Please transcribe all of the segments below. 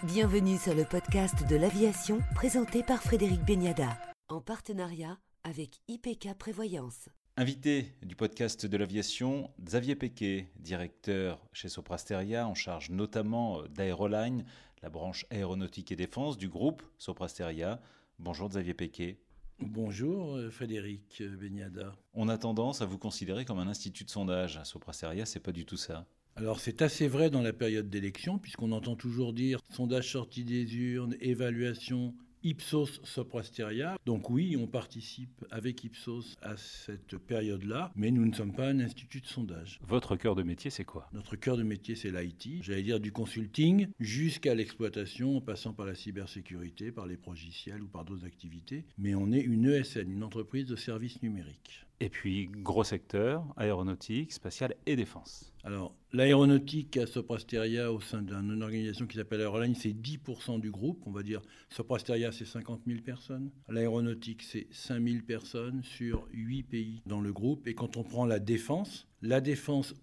Bienvenue sur le podcast de l'aviation présenté par Frédéric Beniada, en partenariat avec IPK Prévoyance. Invité du podcast de l'aviation, Xavier Péquet, directeur chez Soprasteria, en charge notamment d'Aeroline, la branche aéronautique et défense du groupe Soprasteria. Bonjour Xavier Péquet. Bonjour Frédéric Beniada. On a tendance à vous considérer comme un institut de sondage. Soprasteria, c'est pas du tout ça. Alors c'est assez vrai dans la période d'élection, puisqu'on entend toujours dire sondage sorti des urnes, évaluation Ipsos Soprasteria. Donc oui, on participe avec Ipsos à cette période-là, mais nous ne sommes pas un institut de sondage. Votre cœur de métier, c'est quoi ? Notre cœur de métier, c'est l'IT, j'allais dire du consulting jusqu'à l'exploitation, en passant par la cybersécurité, par les progiciels ou par d'autres activités. Mais on est une ESN, une entreprise de services numériques. Et puis, gros secteur, aéronautique, spatiale et défense. Alors, l'aéronautique à Soprasteria, au sein d'une organisation qui s'appelle Aeroline, c'est 10% du groupe. On va dire, Soprasteria, c'est 50 000 personnes. L'aéronautique, c'est 5 000 personnes sur 8 pays dans le groupe. Et quand on prend la défense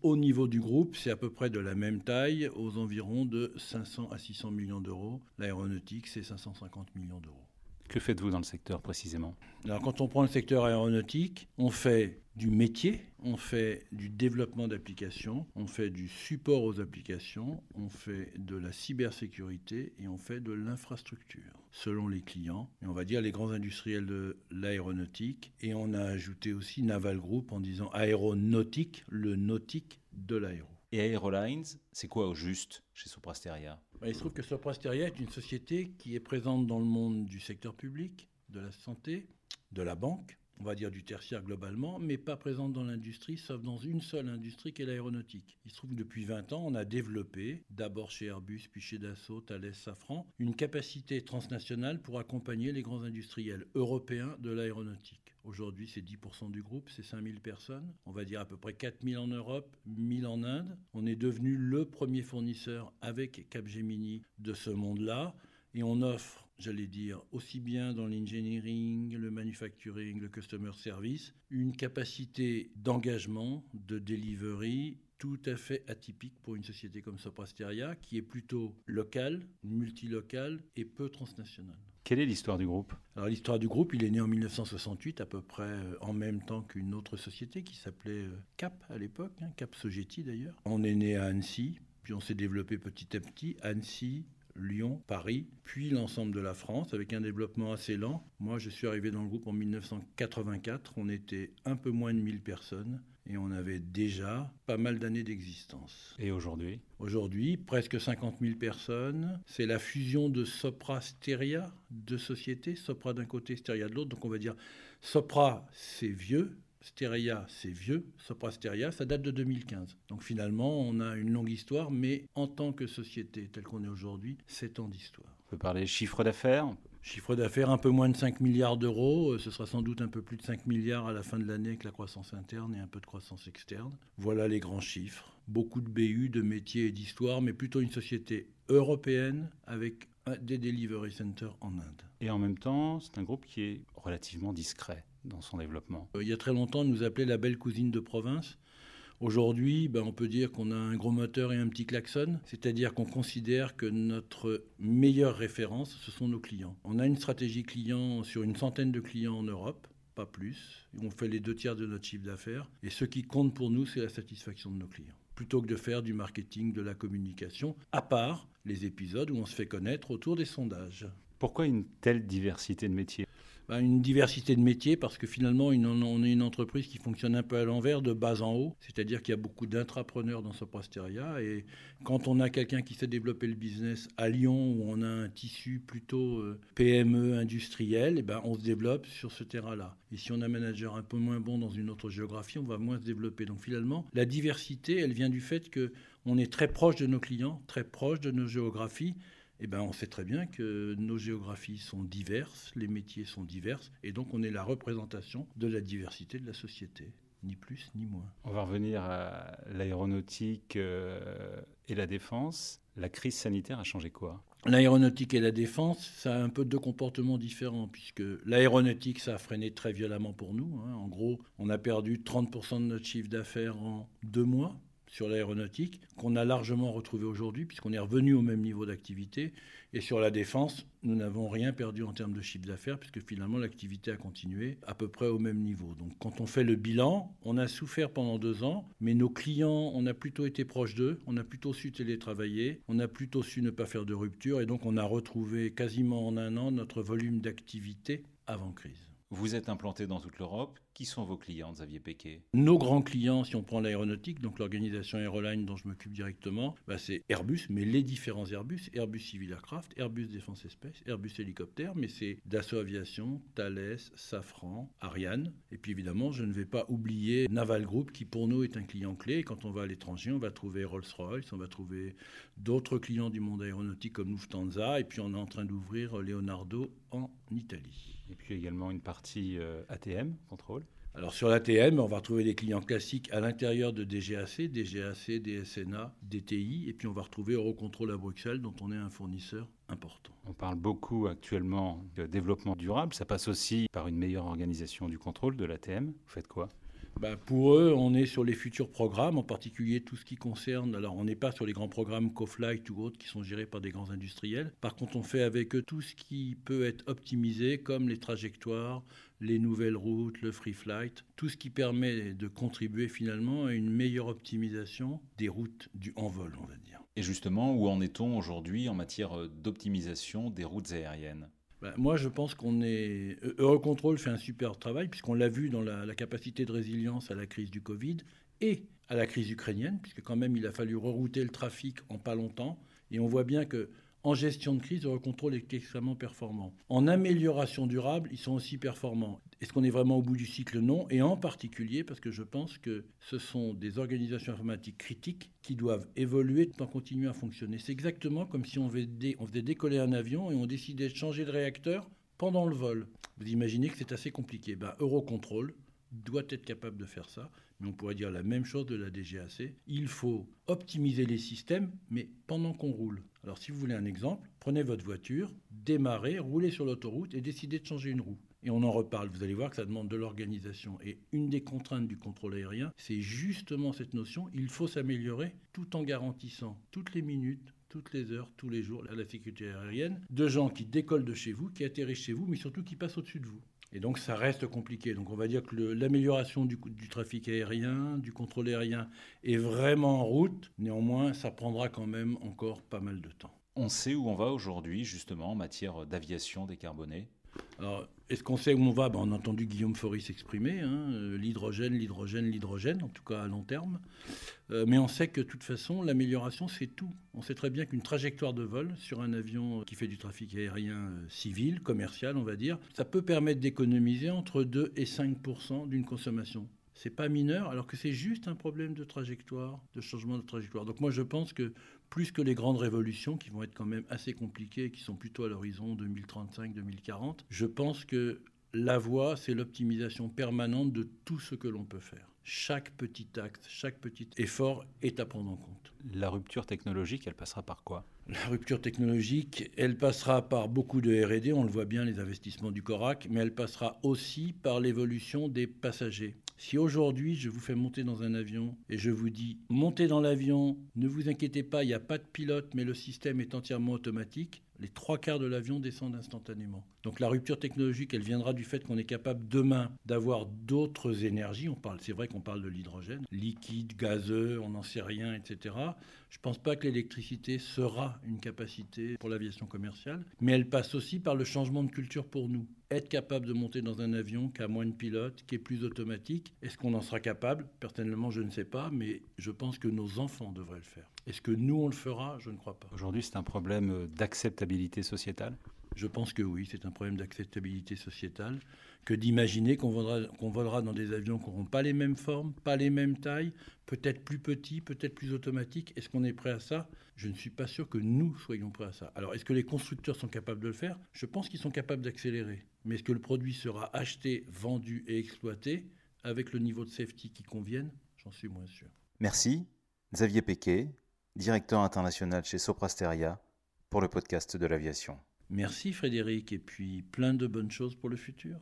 au niveau du groupe, c'est à peu près de la même taille, aux environs de 500 à 600 millions d'euros. L'aéronautique, c'est 550 millions d'euros. Que faites-vous dans le secteur précisément ? Alors quand on prend le secteur aéronautique, on fait du métier, on fait du développement d'applications, on fait du support aux applications, on fait de la cybersécurité et on fait de l'infrastructure, selon les clients. Et on va dire les grands industriels de l'aéronautique. Et on a ajouté aussi Naval Group en disant aéronautique, le nautique de l'aéro. Et Aerolines, c'est quoi au juste chez Soprasteria ? Il se trouve que Soprasteria est une société qui est présente dans le monde du secteur public, de la santé, de la banque, on va dire du tertiaire globalement, mais pas présente dans l'industrie, sauf dans une seule industrie qui est l'aéronautique. Il se trouve que depuis 20 ans, on a développé, d'abord chez Airbus, puis chez Dassault, Thales, Safran, une capacité transnationale pour accompagner les grands industriels européens de l'aéronautique. Aujourd'hui, c'est 10% du groupe, c'est 5 000 personnes. On va dire à peu près 4 000 en Europe, 1 000 en Inde. On est devenu le premier fournisseur avec Capgemini de ce monde-là. Et on offre, j'allais dire, aussi bien dans l'engineering, le manufacturing, le customer service, une capacité d'engagement, de delivery tout à fait atypique pour une société comme Soprasteria, qui est plutôt locale, multilocale et peu transnationale. Quelle est l'histoire du groupe ? Alors l'histoire du groupe, il est né en 1968, à peu près en même temps qu'une autre société qui s'appelait Cap à l'époque, Cap Sogeti d'ailleurs. On est né à Annecy, puis on s'est développé petit à petit, Annecy, Lyon, Paris, puis l'ensemble de la France, avec un développement assez lent. Moi, je suis arrivé dans le groupe en 1984. On était un peu moins de 1000 personnes et on avait déjà pas mal d'années d'existence. Et aujourd'hui ? Aujourd'hui, presque 50 000 personnes. C'est la fusion de Soprasteria, deux sociétés. Sopra d'un côté, Steria de l'autre. Donc on va dire Sopra, c'est vieux. Steria, c'est vieux. Soprasteria, ça date de 2015. Donc finalement, on a une longue histoire, mais en tant que société telle qu'on est aujourd'hui, 7 ans d'histoire. On peut parler chiffre d'affaires ? Chiffre d'affaires un peu moins de 5 milliards d'euros. Ce sera sans doute un peu plus de 5 milliards à la fin de l'année avec la croissance interne et un peu de croissance externe. Voilà les grands chiffres. Beaucoup de BU, de métiers et d'histoire, mais plutôt une société européenne avec des delivery centers en Inde. Et en même temps, c'est un groupe qui est relativement discret dans son développement. Il y a très longtemps, on nous appelait la belle cousine de province. Aujourd'hui, on peut dire qu'on a un gros moteur et un petit klaxon, c'est-à-dire qu'on considère que notre meilleure référence, ce sont nos clients. On a une stratégie client sur une centaine de clients en Europe, pas plus. On fait les 2/3 de notre chiffre d'affaires. Et ce qui compte pour nous, c'est la satisfaction de nos clients. Plutôt que de faire du marketing, de la communication, à part les épisodes où on se fait connaître autour des sondages. Pourquoi une telle diversité de métiers ? Une diversité de métiers parce que finalement on est une entreprise qui fonctionne un peu à l'envers, de bas en haut, c'est-à-dire qu'il y a beaucoup d'intrapreneurs dans Soprasteria et quand on a quelqu'un qui sait développer le business à Lyon où on a un tissu plutôt PME industriel, on se développe sur ce terrain-là. Et si on a un manager un peu moins bon dans une autre géographie, on va moins se développer. Donc finalement, la diversité, elle vient du fait qu'on est très proche de nos clients, très proche de nos géographies. On sait très bien que nos géographies sont diverses, les métiers sont divers, et donc on est la représentation de la diversité de la société, ni plus ni moins. On va revenir à l'aéronautique et la défense. La crise sanitaire a changé quoi ? L'aéronautique et la défense, ça a un peu deux comportements différents, puisque l'aéronautique, ça a freiné très violemment pour nous. En gros, on a perdu 30% de notre chiffre d'affaires en 2 mois. sur l'aéronautique, qu'on a largement retrouvé aujourd'hui, puisqu'on est revenu au même niveau d'activité. Et sur la défense, nous n'avons rien perdu en termes de chiffre d'affaires, puisque finalement l'activité a continué à peu près au même niveau. Donc quand on fait le bilan, on a souffert pendant 2 ans, mais nos clients, on a plutôt été proche d'eux, on a plutôt su télétravailler, on a plutôt su ne pas faire de rupture, et donc on a retrouvé quasiment en 1 an notre volume d'activité avant crise. Vous êtes implanté dans toute l'Europe. Qui sont vos clients, Xavier Péquet ? Nos grands clients, si on prend l'aéronautique, donc l'organisation Aeroline dont je m'occupe directement, c'est Airbus, mais les différents Airbus, Airbus Civil Aircraft, Airbus Défense Space, Airbus Hélicoptère, mais c'est Dassault Aviation, Thales, Safran, Ariane. Et puis évidemment, je ne vais pas oublier Naval Group qui pour nous est un client clé. Et quand on va à l'étranger, on va trouver Rolls-Royce, on va trouver d'autres clients du monde aéronautique comme Lufthansa. Et puis on est en train d'ouvrir Leonardo en Italie. Et puis également une partie ATM, contrôle. Alors sur l'ATM, on va retrouver des clients classiques à l'intérieur de DGAC, DSNA, DTI, et puis on va retrouver Eurocontrol à Bruxelles, dont on est un fournisseur important. On parle beaucoup actuellement de développement durable. Ça passe aussi par une meilleure organisation du contrôle de l'ATM. Vous faites quoi ? Pour eux, on est sur les futurs programmes, en particulier tout ce qui concerne... Alors, on n'est pas sur les grands programmes CoFlight ou autres qui sont gérés par des grands industriels. Par contre, on fait avec eux tout ce qui peut être optimisé, comme les trajectoires, les nouvelles routes, le free flight, tout ce qui permet de contribuer finalement à une meilleure optimisation des routes du en-vol, on va dire. Et justement, où en est-on aujourd'hui en matière d'optimisation des routes aériennes ? Moi, je pense Eurocontrol fait un super travail, puisqu'on l'a vu dans la capacité de résilience à la crise du Covid et à la crise ukrainienne, puisque quand même, il a fallu rerouter le trafic en pas longtemps. Et on voit bien qu'en gestion de crise, Eurocontrol est extrêmement performant. En amélioration durable, ils sont aussi performants. Est-ce qu'on est vraiment au bout du cycle ? Non. Et en particulier, parce que je pense que ce sont des organisations informatiques critiques qui doivent évoluer tout en continuant à fonctionner. C'est exactement comme si on faisait décoller un avion et on décidait de changer de réacteur pendant le vol. Vous imaginez que c'est assez compliqué. Eurocontrol doit être capable de faire ça, mais on pourrait dire la même chose de la DGAC. Il faut optimiser les systèmes, mais pendant qu'on roule. Alors si vous voulez un exemple, prenez votre voiture, démarrez, roulez sur l'autoroute et décidez de changer une roue. Et on en reparle, vous allez voir que ça demande de l'organisation. Et une des contraintes du contrôle aérien, c'est justement cette notion, il faut s'améliorer tout en garantissant toutes les minutes, toutes les heures, tous les jours, la sécurité aérienne, de gens qui décollent de chez vous, qui atterrissent chez vous, mais surtout qui passent au-dessus de vous. Et donc ça reste compliqué. Donc on va dire que l'amélioration du trafic aérien, du contrôle aérien est vraiment en route. Néanmoins, ça prendra quand même encore pas mal de temps. On sait où on va aujourd'hui, justement, en matière d'aviation décarbonée ? Alors, est-ce qu'on sait où on va ? On a entendu Guillaume Faury s'exprimer, l'hydrogène, en tout cas à long terme. Mais on sait que de toute façon, l'amélioration, c'est tout. On sait très bien qu'une trajectoire de vol sur un avion qui fait du trafic aérien civil, commercial, on va dire, ça peut permettre d'économiser entre 2 et 5% d'une consommation. C'est pas mineur, alors que c'est juste un problème de trajectoire, de changement de trajectoire. Donc moi, je pense que plus que les grandes révolutions, qui vont être quand même assez compliquées, et qui sont plutôt à l'horizon 2035-2040, je pense que la voie, c'est l'optimisation permanente de tout ce que l'on peut faire. Chaque petit acte, chaque petit effort est à prendre en compte. La rupture technologique, elle passera par quoi ? La rupture technologique, elle passera par beaucoup de R&D, on le voit bien, les investissements du CORAC, mais elle passera aussi par l'évolution des passagers. Si aujourd'hui, je vous fais monter dans un avion et je vous dis « montez dans l'avion, ne vous inquiétez pas, il n'y a pas de pilote, mais le système est entièrement automatique », les 3/4 de l'avion descendent instantanément. Donc la rupture technologique, elle viendra du fait qu'on est capable demain d'avoir d'autres énergies. C'est vrai qu'on parle de l'hydrogène, liquide, gazeux, on n'en sait rien, etc. Je ne pense pas que l'électricité sera une capacité pour l'aviation commerciale, mais elle passe aussi par le changement de culture pour nous. Être capable de monter dans un avion qui a moins de pilotes, qui est plus automatique, est-ce qu'on en sera capable ? Personnellement, je ne sais pas, mais je pense que nos enfants devraient le faire. Est-ce que nous, on le fera ? Je ne crois pas. Aujourd'hui, c'est un problème d'acceptabilité sociétale ? Je pense que oui, c'est un problème d'acceptabilité sociétale, que d'imaginer qu'on volera dans des avions qui n'auront pas les mêmes formes, pas les mêmes tailles, peut-être plus petits, peut-être plus automatiques. Est-ce qu'on est prêt à ça ? Je ne suis pas sûr que nous soyons prêts à ça. Alors, est-ce que les constructeurs sont capables de le faire ? Je pense qu'ils sont capables d'accélérer. Mais est-ce que le produit sera acheté, vendu et exploité avec le niveau de safety qui convienne ? J'en suis moins sûr. Merci, Xavier Péquet, directeur international chez Soprasteria, pour le podcast de l'aviation. Merci Frédéric, et puis plein de bonnes choses pour le futur.